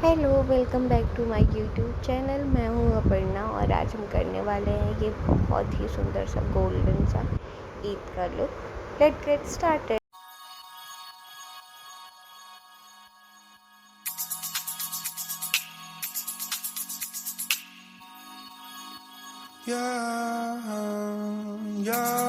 Hello, welcome back to my YouTube channel. मैं हूँ अपर्णा और आज हम करने वाले हैं ये बहुत ही सुंदर सा गोल्डन सा ईद का look. Let's get started. Yeah, yeah.